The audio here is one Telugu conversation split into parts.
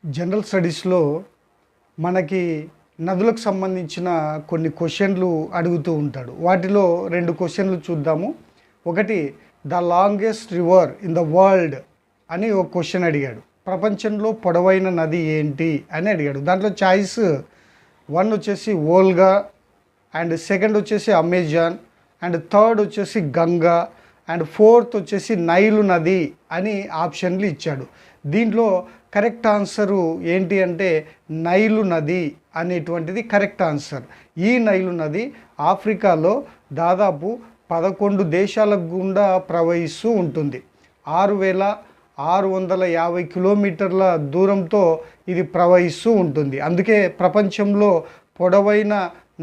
జనరల్ స్టడీస్లో మనకి నదులకు సంబంధించిన కొన్ని క్వశ్చన్లు అడుగుతూ ఉంటాడు. వాటిలో 2 క్వశ్చన్లు చూద్దాము. ఒకటి the longest river in the world అని ఒక క్వశ్చన్ అడిగాడు. ప్రపంచంలో పొడవైన నది ఏంటి అని అడిగాడు. దాంట్లో చాయిస్ 1 వచ్చేసి వోల్గా, అండ్ సెకండ్ వచ్చేసి అమెజాన్, అండ్ థర్డ్ వచ్చేసి గంగా, అండ్ ఫోర్త్ వచ్చేసి నైలు నది అని ఆప్షన్లు ఇచ్చాడు. దీంట్లో కరెక్ట్ ఆన్సరు ఏంటి అంటే నైలు నది అనేటువంటిది కరెక్ట్ ఆన్సర్. ఈ నైలు నది ఆఫ్రికాలో దాదాపు 11 దేశాల గుండా ప్రవహిస్తూ ఉంటుంది. 6,650 కిలోమీటర్ల దూరంతో ఇది ప్రవహిస్తూ ఉంటుంది. అందుకే ప్రపంచంలో పొడవైన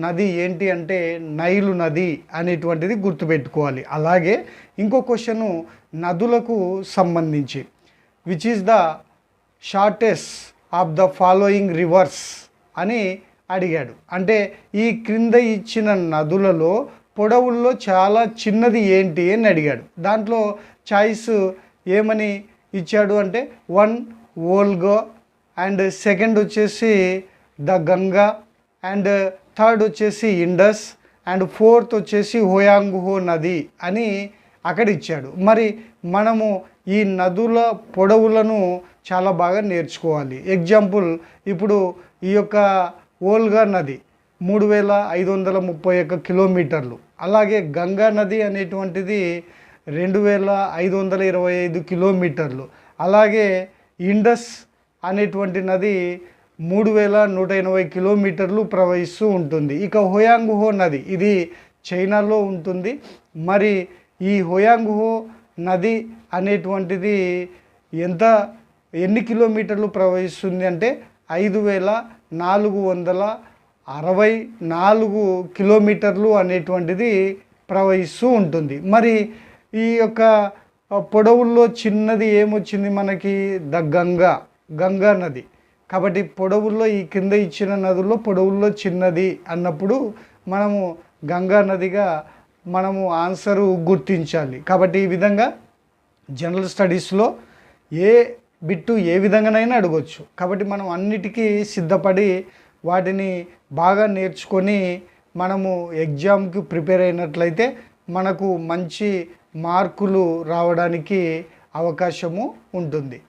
నది ఏంటి అంటే నైలు నది అనేటువంటిది గుర్తుపెట్టుకోవాలి. అలాగే ఇంకో క్వశ్చను నదులకు సంబంధించి, which is the shortest of the following reverse అని అడిగాడు. అంటే ఈ క్రింద ఇచ్చిన నదులలో పొడవుల్లో చాలా చిన్నది ఏంటి అని అడిగాడు. దాంట్లో చాయిస్ ఏమని ఇచ్చాడు అంటే 1 వోల్గా, అండ్ సెకండ్ వచ్చేసి ద గంగా, అండ్ థర్డ్ వచ్చేసి ఇండస్, అండ్ ఫోర్త్ వచ్చేసి హోయాంగ్హో నది అని అక్కడ ఇచ్చాడు. మరి మనము ఈ నదుల పొడవులను చాలా బాగా నేర్చుకోవాలి. ఎగ్జాంపుల్, ఇప్పుడు ఈ యొక్క వోల్గా నది 3,531 కిలోమీటర్లు, అలాగే గంగా నది అనేటువంటిది 2,525 కిలోమీటర్లు, అలాగే ఇండస్ అనేటువంటి నది 3,180 కిలోమీటర్లు ప్రవహిస్తూ ఉంటుంది. ఇక హోయాంగ్హో నది ఇది చైనాలో ఉంటుంది. మరి ఈ హోయాంగ్హో నది అనేటువంటిది ఎన్ని కిలోమీటర్లు ప్రవహిస్తుంది అంటే 5,464 కిలోమీటర్లు అనేటువంటిది ప్రవహిస్తూ ఉంటుంది. మరి ఈ యొక్క పొడవుల్లో చిన్నది ఏమొచ్చింది మనకి? ద గంగా నది. కాబట్టి పొడవుల్లో ఈ కింద ఇచ్చిన నదుల్లో పొడవుల్లో చిన్నది అన్నప్పుడు మనము గంగా నదిగా మనము ఆన్సరు గుర్తించాలి. కాబట్టి ఈ విధంగా జనరల్ స్టడీస్లో ఏ బిట్టు ఏ విధంగానైనా అడగవచ్చు. కాబట్టి మనం అన్నిటికీ సిద్ధపడి వాటిని బాగా నేర్చుకొని మనము ఎగ్జామ్కి ప్రిపేర్ అయినట్లయితే మనకు మంచి మార్కులు రావడానికి అవకాశము ఉంటుంది.